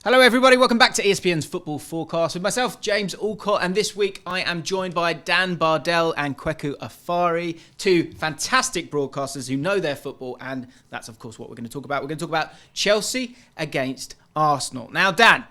Hello everybody, welcome back to ESPN's Football Forecast with myself, James Allcott, and this week I am joined by Dan Bardell and Kweku Afari, two fantastic broadcasters who know their football, and that's of course what we're going to talk about. We're going to talk about Chelsea against Arsenal. Now Dan,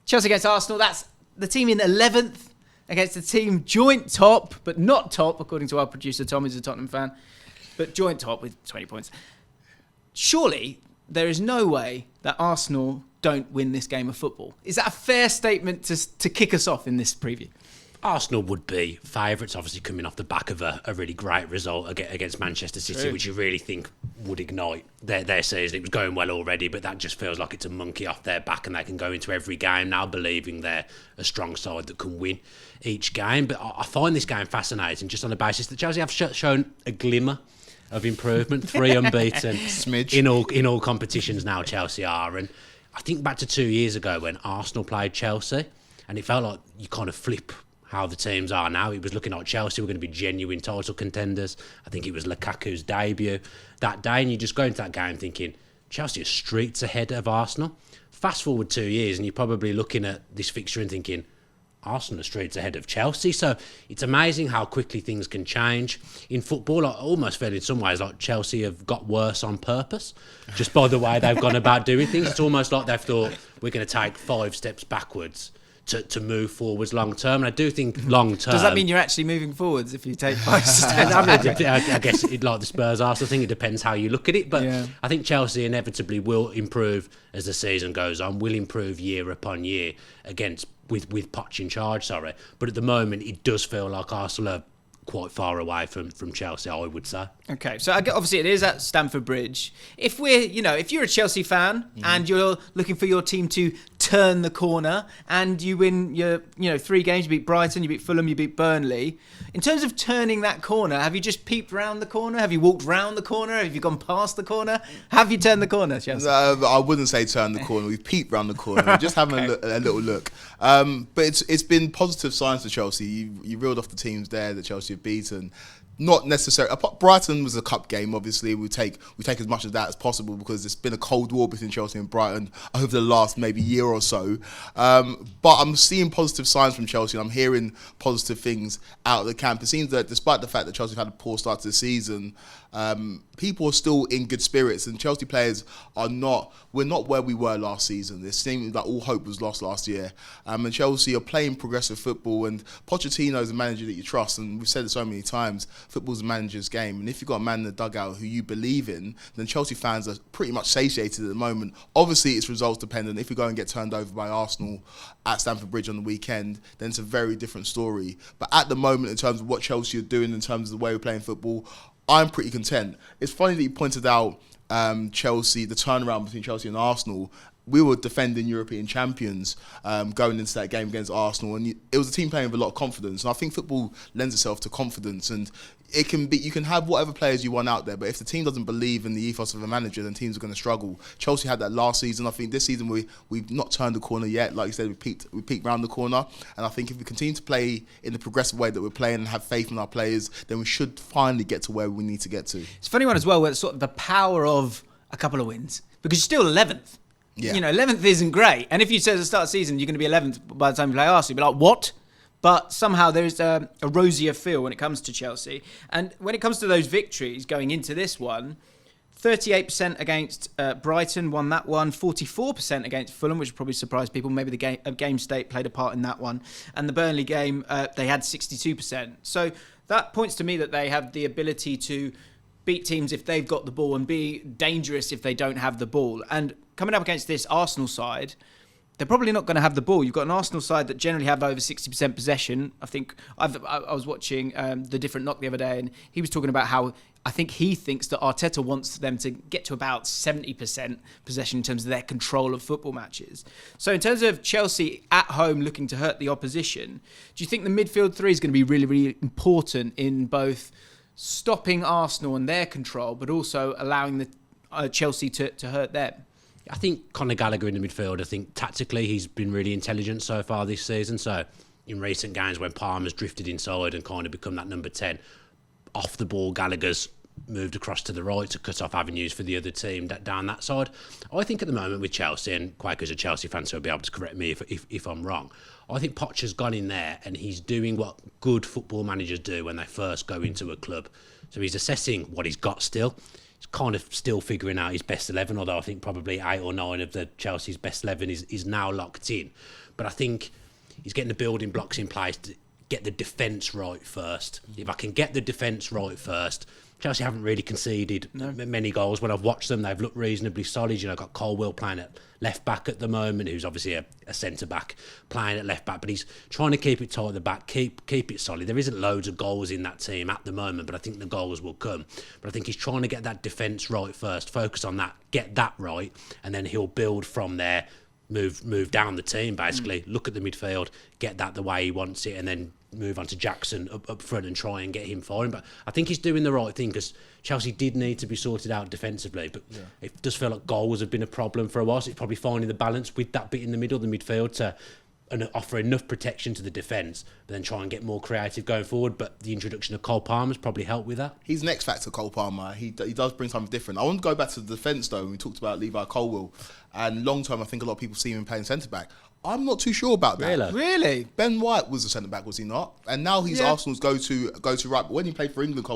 Chelsea against Arsenal, that's the team in 11th against the team joint top, but not top, according to our producer Tom, who's a Tottenham fan, but joint top with 20 points. Surely there is no way that Arsenal don't win this game of football. Is that a fair statement to kick us off in this preview? Arsenal would be favourites, obviously coming off the back of a really great result against Manchester City, which you really think would ignite their season. It was going well already, but that just feels like it's a monkey off their back and they can go into every game now believing they're a strong side that can win each game. But I find this game fascinating just on the basis that Chelsea have shown a glimmer of improvement, 3 unbeaten in all competitions now, Chelsea are. And I think back to 2 years ago when Arsenal played Chelsea, and it felt like you kind of flip how the teams are now. It was looking like Chelsea were going to be genuine title contenders. I think it was Lukaku's debut that day, and you just go into that game thinking, Chelsea are streets ahead of Arsenal. Fast forward 2 years, and you're probably looking at this fixture and thinking, Arsenal are streets ahead of Chelsea. So it's amazing how quickly things can change. In football, I almost feel in some ways like Chelsea have got worse on purpose, just by the way they've gone about doing things. It's almost like they've thought, we're going to take 5 steps backwards to move forwards long term. And I do think long term... Does that mean you're actually moving forwards if you take 5 steps? I guess like the Spurs Arsenal thing, it depends how you look at it. But yeah. I think Chelsea inevitably will improve as the season goes on, will improve year upon year with Poch in charge, But at the moment, it does feel like Arsenal are quite far away from Chelsea, I would say. Okay, so obviously it is at Stamford Bridge. If you're a Chelsea fan and you're looking for your team to turn the corner and you win your 3 games, you beat Brighton, you beat Fulham, you beat Burnley. In terms of turning that corner, have you just peeped round the corner? Have you walked round the corner? Have you gone past the corner? Have you turned the corner, Chelsea? No, I wouldn't say turn the corner. We've peeped round the corner. We're just having a little look. But it's been positive signs for Chelsea. You reeled off the teams there that Chelsea have beaten. Not necessarily. Brighton was a cup game. Obviously, we take as much of that as possible because it's been a cold war between Chelsea and Brighton over the last maybe year or so. But I'm seeing positive signs from Chelsea, and I'm hearing positive things out of the camp. It seems that despite the fact that Chelsea have had a poor start to the season, people are still in good spirits, and Chelsea players are not. We're not where we were last season. It seemed like all hope was lost last year. And Chelsea are playing progressive football, and Pochettino is a manager that you trust. And we've said it so many times: football's a manager's game. And if you've got a man in the dugout who you believe in, then Chelsea fans are pretty much satiated at the moment. Obviously, it's results dependent. If we go and get turned over by Arsenal at Stamford Bridge on the weekend, then it's a very different story. But at the moment, in terms of what Chelsea are doing, in terms of the way we're playing football, I'm pretty content. It's funny that you pointed out Chelsea, the turnaround between Chelsea and Arsenal. We were defending European champions going into that game against Arsenal, and it was a team playing with a lot of confidence. And I think football lends itself to confidence, and it can be. You can have whatever players you want out there, but if the team doesn't believe in the ethos of a manager, then teams are going to struggle. Chelsea had that last season. I think this season we've not turned the corner yet. Like you said, we peaked round the corner, and I think if we continue to play in the progressive way that we're playing and have faith in our players, then we should finally get to where we need to get to. It's a funny one as well, where it's sort of the power of a couple of wins, because you're still 11th. Yeah. 11th isn't great. And if you said at the start of the season you're going to be 11th by the time you play Arsenal, you'd be like, what? But somehow there is a rosier feel when it comes to Chelsea. And when it comes to those victories going into this one, 38% against Brighton won that one, 44% against Fulham, which probably surprised people. Maybe the game state played a part in that one. And the Burnley game, they had 62%. So that points to me that they have the ability to beat teams if they've got the ball and be dangerous if they don't have the ball. And coming up against this Arsenal side, they're probably not going to have the ball. You've got an Arsenal side that generally have over 60% possession. I think I was watching the Different Knock the other day, and he was talking about how I think he thinks that Arteta wants them to get to about 70% possession in terms of their control of football matches. So in terms of Chelsea at home looking to hurt the opposition, do you think the midfield three is going to be really, really important in both stopping Arsenal and their control, but also allowing the Chelsea to hurt them? I think Conor Gallagher in the midfield, I think tactically he's been really intelligent so far this season. So in recent games when Palmer's drifted inside and kind of become that number 10, off the ball, Gallagher's moved across to the right to cut off avenues for the other team down that side. I think at the moment with Chelsea, and Kweku's a Chelsea fan, so he'll be able to correct me if I'm wrong, I think Poch has gone in there and he's doing what good football managers do when they first go into a club. So he's assessing what he's got still. He's kind of still figuring out his best 11, although I think probably 8 or 9 of the Chelsea's best 11 is now locked in. But I think he's getting the building blocks in place to get the defence right first. If I can get the defence right first, Chelsea haven't really conceded many goals. When I've watched them, they've looked reasonably solid. You know, got Colwill playing at left back at the moment, who's obviously a centre back playing at left back, but he's trying to keep it tight at the back, keep it solid. There isn't loads of goals in that team at the moment, but I think the goals will come. But I think he's trying to get that defence right first, focus on that, get that right, and then he'll build from there. Move down the team, basically. Look at the midfield, get that the way he wants it, and then move on to Jackson up front and try and get him firing. But I think he's doing the right thing, because Chelsea did need to be sorted out defensively, but it does feel like goals have been a problem for a while, so it's probably finding the balance with that bit in the middle, the midfield, to offer enough protection to the defence, but then try and get more creative going forward. But the introduction of Cole Palmer's probably helped with that. He's an X factor, Cole Palmer. He does bring something different. I want to go back to the defence though. We talked about Levi Colwill, and long term, I think a lot of people see him playing centre back. I'm not too sure about that. Really? Ben White was a centre back, was he not? And now he's Arsenal's go to right. But when he played for England,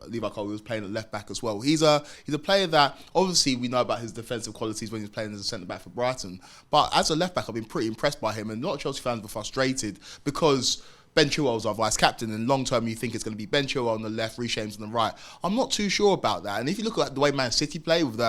Levi Colwill was playing at left back as well. He's a player that obviously we know about his defensive qualities when he's playing as a centre back for Brighton. But as a left back, I've been pretty impressed by him, and a lot of Chelsea fans were frustrated because Ben Chilwell's our vice captain, and long term you think it's going to be Ben Chilwell on the left, Reece James on the right. I'm not too sure about that. And if you look at the way Man City play with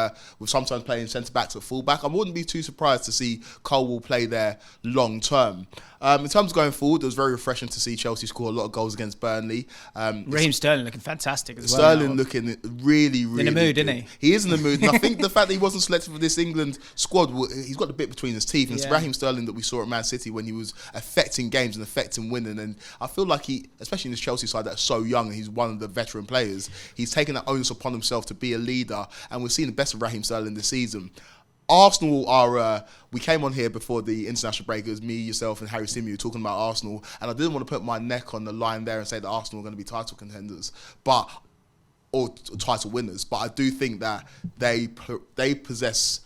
sometimes playing centre backs at full back, I wouldn't be too surprised to see Colwill play there long term. In terms of going forward, it was very refreshing to see Chelsea score a lot of goals against Burnley. Raheem Sterling looking fantastic as well. Sterling looking really, really in the mood, good. isn't he? He is in the mood. And I think the fact that he wasn't selected for this England squad, he's got the bit between his teeth. And it's Raheem Sterling that we saw at Man City when he was affecting games and affecting winning. And I feel like he, especially in this Chelsea side that's so young, and he's one of the veteran players, he's taken that onus upon himself to be a leader. And we're seeing the best of Raheem Sterling this season. Arsenal are, we came on here before the international break. It was me, yourself and Harry Simeon talking about Arsenal, and I didn't want to put my neck on the line there and say that Arsenal are going to be title contenders or title winners, but I do think that they possess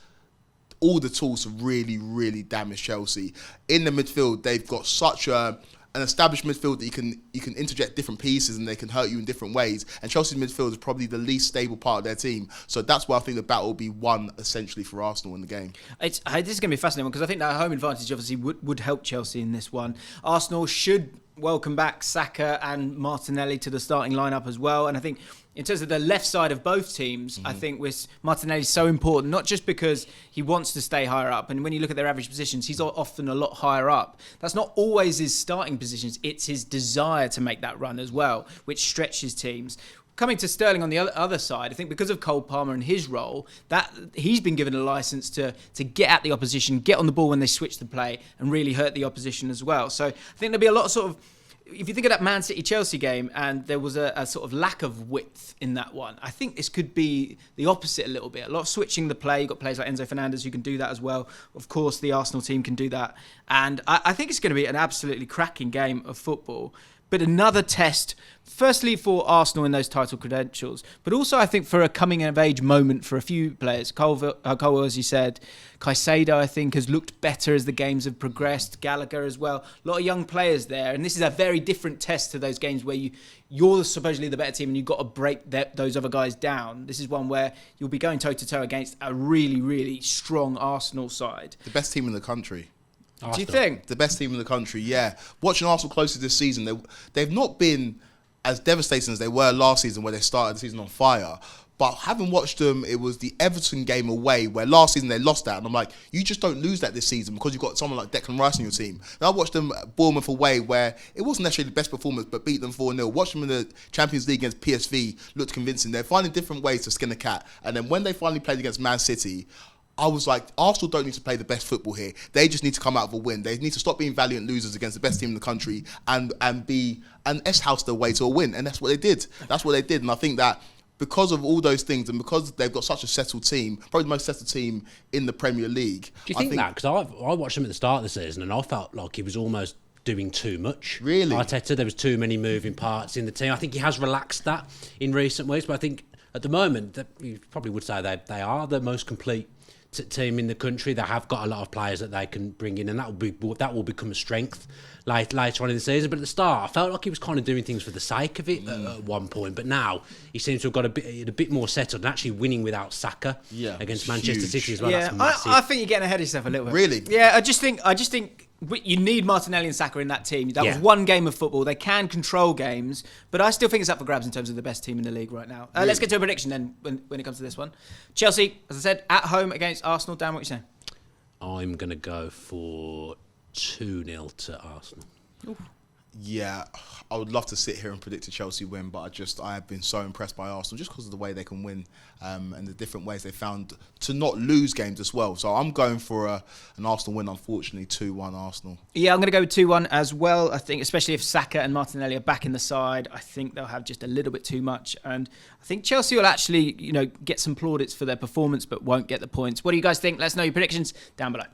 all the tools to really, really damage Chelsea. In the midfield, they've got such an established midfield that you can interject different pieces and they can hurt you in different ways. And Chelsea's midfield is probably the least stable part of their team. So that's why I think the battle will be won essentially for Arsenal in the game. This is going to be a fascinating one, because I think that home advantage obviously would help Chelsea in this one. Arsenal should welcome back Saka and Martinelli to the starting lineup as well. And I think in terms of the left side of both teams, I think Martinelli's so important, not just because he wants to stay higher up. And when you look at their average positions, he's often a lot higher up. That's not always his starting positions. It's his desire to make that run as well, which stretches teams. Coming to Sterling on the other side, I think because of Cole Palmer and his role, that he's been given a licence to get at the opposition, get on the ball when they switch the play, and really hurt the opposition as well. So I think there'll be a lot of sort of, if you think of that Man City-Chelsea game, and there was a sort of lack of width in that one, I think this could be the opposite a little bit. A lot of switching the play. You've got players like Enzo Fernandez who can do that as well. Of course, the Arsenal team can do that. And I think it's going to be an absolutely cracking game of football. But another test, firstly for Arsenal in those title credentials, but also I think for a coming-of-age moment for a few players. Colwill, as you said, Caicedo, I think, has looked better as the games have progressed. Gallagher as well. A lot of young players there. And this is a very different test to those games where you're supposedly the better team and you've got to break those other guys down. This is one where you'll be going toe-to-toe against a really, really strong Arsenal side. The best team in the country. Arsenal. Do you think? The best team in the country, yeah. Watching Arsenal closely this season, they've not been as devastating as they were last season, where they started the season on fire. But having watched them, it was the Everton game away where last season they lost that. And I'm like, you just don't lose that this season because you've got someone like Declan Rice on your team. And I watched them at Bournemouth away where it wasn't necessarily the best performance, but beat them 4-0. Watched them in the Champions League against PSV, looked convincing. They're finding different ways to skin a cat. And then when they finally played against Man City, I was like, Arsenal don't need to play the best football here. They just need to come out with a win. They need to stop being valiant losers against the best team in the country and S-house their way to a win. And that's what they did. And I think that because of all those things and because they've got such a settled team, probably the most settled team in the Premier League. Do you think that? Because I watched him at the start of the season and I felt like he was almost doing too much. Really? Arteta, there was too many moving parts in the team. I think he has relaxed that in recent weeks, but I think at the moment, you probably would say they are the most complete team in the country. They have got a lot of players that they can bring in, and that will become a strength later on in the season. But at the start, I felt like he was kind of doing things for the sake of it at one point. But now he seems to have got a bit more settled and actually winning without Saka against Manchester City as well. Yeah, That's massive. I think you're getting ahead of yourself a little bit. Really? Yeah, I just think you need Martinelli and Saka in that team. That was one game of football. They can control games, but I still think it's up for grabs in terms of the best team in the league right now. Let's get to a prediction then when it comes to this one. Chelsea, as I said, at home against Arsenal. Dan, what are you saying? I'm going to go for 2-0 to Arsenal. Ooh. Yeah, I would love to sit here and predict a Chelsea win, but I have been so impressed by Arsenal just because of the way they can win and the different ways they found to not lose games as well. So I'm going for an Arsenal win, unfortunately, 2-1 Arsenal. Yeah, I'm going to go with 2-1 as well. I think, especially if Saka and Martinelli are back in the side, I think they'll have just a little bit too much. And I think Chelsea will actually, get some plaudits for their performance, but won't get the points. What do you guys think? Let us know your predictions down below.